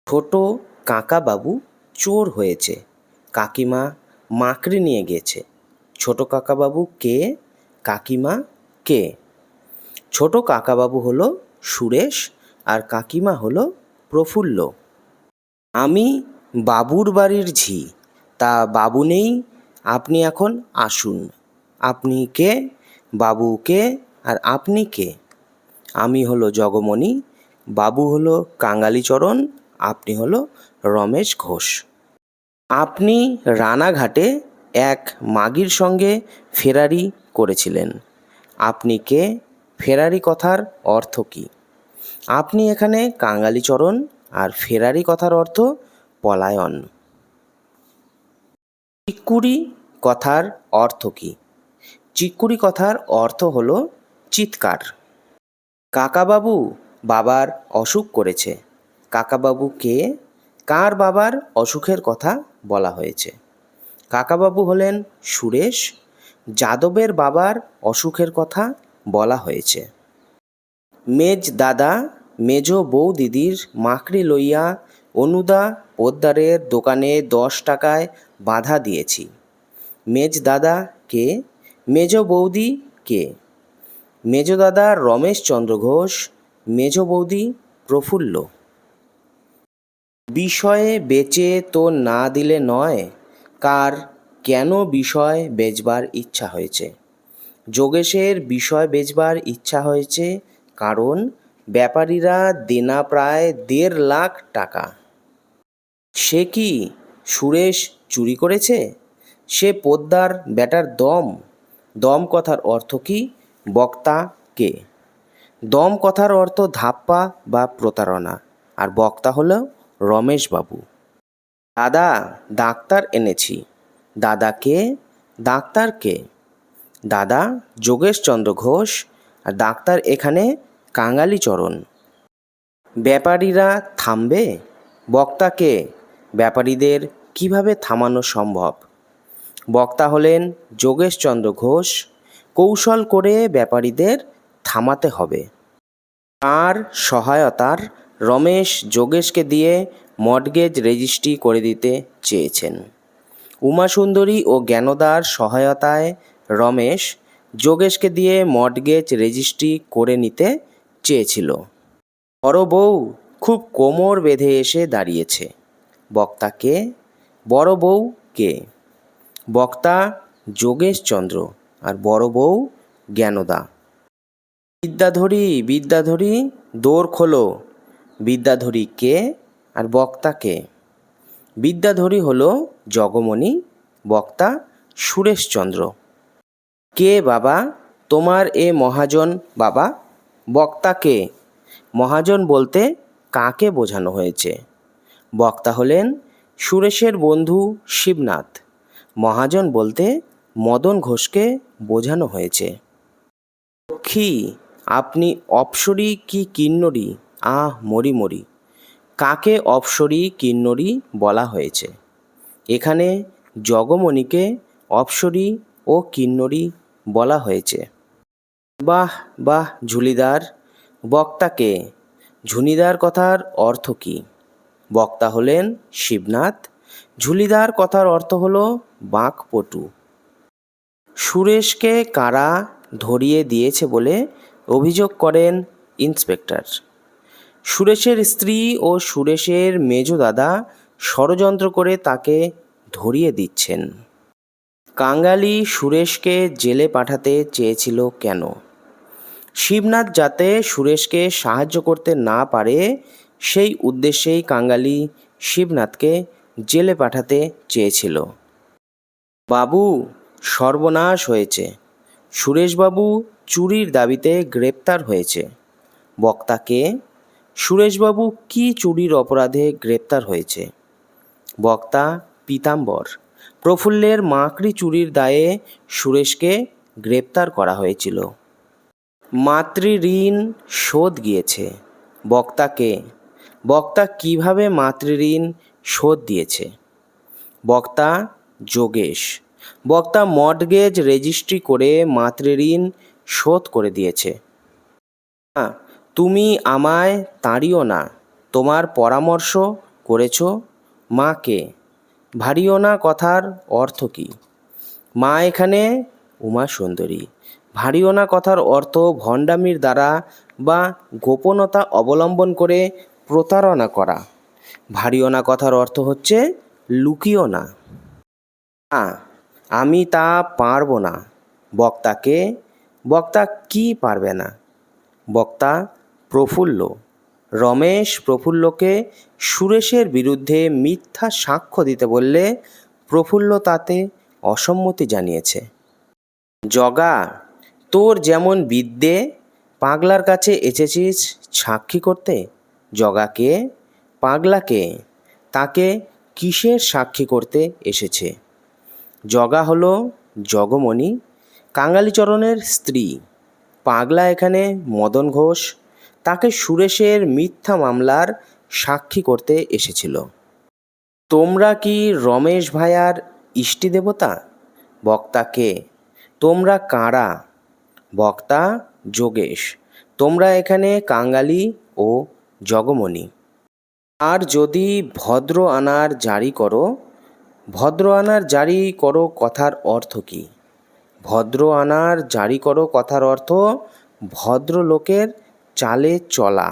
ছোট কাকাবাবু চোর হয়েছে, কাকিমা মাকড়ি নিয়ে গেছে। ছোট কাকাবাবু কে, কাকিমা কে? ছোট কাকাবাবু হলো সুরেশ আর কাকিমা হলো প্রফুল্ল। আমি বাবুর বাড়ির ঝি, তা বাবু নেই, আপনি এখন আসুন। আপনি কে, বাবু কে, আর আপনি কে? আমি হলো জগমণি, বাবু হলো কাঙালিচরণ, আপনি হলো রমেশ ঘোষ। আপনি রানাঘাটে এক মাগির সঙ্গে ফেরারি করেছিলেন। আপনি কে, ফেরারি কথার অর্থ কী? আপনি এখানে কাঙালিচরণ, আর ফেরারি কথার অর্থ পলায়ন। চিকুরি কথার অর্থ কী? চিকুরি কথার অর্থ হলো চিৎকার। কাকাবাবু বাবার অসুখ করেছে। কাকাবাবু কে, কার বাবার অসুখের কথা বলা হয়েছে? কাকাবাবু হলেন সুরেশ, যাদবের বাবার অসুখের কথা বলা হয়েছে। মেজ দাদা মেজ বৌদিদির মাকড়ি লইয়া অনুদা পোদ্দারের দোকানে 10 টাকায় বাঁধা দিয়েছি। মেজ দাদা কে, মেজ বৌদি কে? মেজ দাদা রমেশচন্দ্র ঘোষ, মেজ বৌদি প্রফুল্ল। বিষয়ে বেচে তো না দিলে নয়, কার কেন বিষয় বেচবার ইচ্ছা হয়েছে? যোগেশের বিষয় বেচবার ইচ্ছা হয়েছে কারণ ব্যাপারীরা দেনা প্রায় 1.5 লাখ টাকা। সে কি সুরেশ চুরি করেছে? সে পোদ্দার বেটার দম। দম কথার অর্থ কি? বক্তা কে? দম কথার অর্থ ধাপ্পা বা প্রতারণা, আর বক্তা হলো রমেশবাবু। দাদা ডাক্তার এনেছি। দাদা কে, ডাক্তার কে? দাদা যোগেশচন্দ্র ঘোষ, আর ডাক্তার এখানে কাঙালিচরণ। ব্যাপারীরা থামবে? বক্তা কে? ব্যাপারীদের কিভাবে থামানো সম্ভব? বক্তা হলেন যোগেশচন্দ্র ঘোষ। কৌশল করে ব্যাপারীদের থামাতে হবে। তার সহায়তার রমেশ যোগেশকে দিয়ে মর্টগেজ রেজিস্ট্রি করে দিতে চেয়েছেন। উমাসুন্দরী ও জ্ঞানদার সহায়তায় রমেশ যোগেশকে দিয়ে মর্টগেজ রেজিস্ট্রি করে নিতে চেয়েছিল। বড় বউ খুব কোমর বেঁধে এসে দাঁড়িয়েছে। বক্তা কে, বড় বউ কে? বক্তা যোগেশচন্দ্র, আর বড় বউ জ্ঞানদা। বিদ্যাধরী বিদ্যাধরী দোর খোলো। বিদ্যাধরী কে, আর বক্তা কে? বিদ্যাধরী হলো জগমণি, বক্তা সুরেশচন্দ্র। কে বাবা তোমার এ মহাজন বাবা? বক্তা কে? মহাজন বলতে কাকে বোঝানো হয়েছে? বক্তা হলেন সুরেশের বন্ধু শিবনাথ। মহাজন বলতে মদন ঘোষকে বোঝানো হয়েছে। লক্ষ্মী আপনি অপ্সরী কি কিন্নরী? আহ মরি মরি। কাকে অপ্সরী কিন্নরী বলা হয়েছে? এখানে জগমণিকে অপ্সরী ও কিন্নরী বলা হয়েছে। বাহ বাহ ঝুলিদার। বক্তা কে? ঝুনিদার কথার অর্থ কী? বক্তা হলেন শিবনাথ। ঝুলিদার কথার অর্থ হলো বাঁকপটু। সুরেশকে কারা ধরিয়ে দিয়েছে বলে অভিযোগ করেন ইন্সপেক্টর? সুরেশের স্ত্রী ও সুরেশের মেজ দাদা ষড়যন্ত্র করে তাকে ধরিয়ে দিচ্ছেন। কাঙালি সুরেশকে জেলে পাঠাতে চেয়েছিল কেন? শিবনাথ যাতে সুরেশকে সাহায্য করতে না পারে সেই উদ্দেশ্যেই কাঙালি শিবনাথকে জেলে পাঠাতে চেয়েছিল। বাবু সর্বনাশ হয়েছে। সুরেশবাবু চুরির দাবিতে গ্রেপ্তার হয়েছে। বক্তা কে? সুরেশবাবু কি চুরির অপরাধে গ্রেপ্তার হয়েছে? বক্তা পীতাম্বর। প্রফুল্লের মাকড়ি চুরির দায়ে সুরেশকে গ্রেপ্তার করা হয়েছিল। মাতৃঋণ শোধ গিয়েছে। বক্তা কে? বক্তা কিভাবে মাতৃঋণ শোধ দিয়েছে? বক্তা যোগেশ। বক্তা মর্টগেজ রেজিস্ট্রি করে মাতৃঋণ শোধ করে দিয়েছে। তুমি আমায় তাড়িও না, তোমার পরামর্শ করেছ? মাকে। ভারিও না কথার অর্থ কী? মা এখানে উমা সুন্দরী। ভারিও না কথার অর্থ ভণ্ডামির দ্বারা বা গোপনতা অবলম্বন করে প্রতারণা করা। ভারিও না কথার অর্থ হচ্ছে লুকিও না। না, আমি তা পারব না। বক্তাকে। বক্তা কি পারবে না? বক্তা প্রফুল্ল। রমেশ প্রফুল্লকে সুরেশের বিরুদ্ধে মিথ্যা সাক্ষ্য দিতে বললে প্রফুল্ল তাতে অসম্মতি জানিয়েছে। জগা, তোর যেমন বিদ্যে, পাগলার কাছে এসেছিস সাক্ষী করতে। জগাকে? পাগলাকে। তাকে কিসের সাক্ষী করতে এসেছে? জগা হলো জগমণি, কাঙালিচরণের স্ত্রী। পাগলা এখানে মদন ঘোষ, তাকে সুরেশের মিথ্যা মামলার সাক্ষী করতে এসেছিল। তোমরা কি রমেশ ভায়ার ইষ্টি দেবতা? বক্তাকে। তোমরা কারা? বক্তা যোগেশ। তোমরা এখানে কাঙালি ও জগমণি। আর যদি ভদ্র আনার জারি করো? ভদ্র আনার জারি করো কথার অর্থ কী? ভদ্র আনার জারি করো কথার অর্থ ভদ্রলোকের চালে চলা।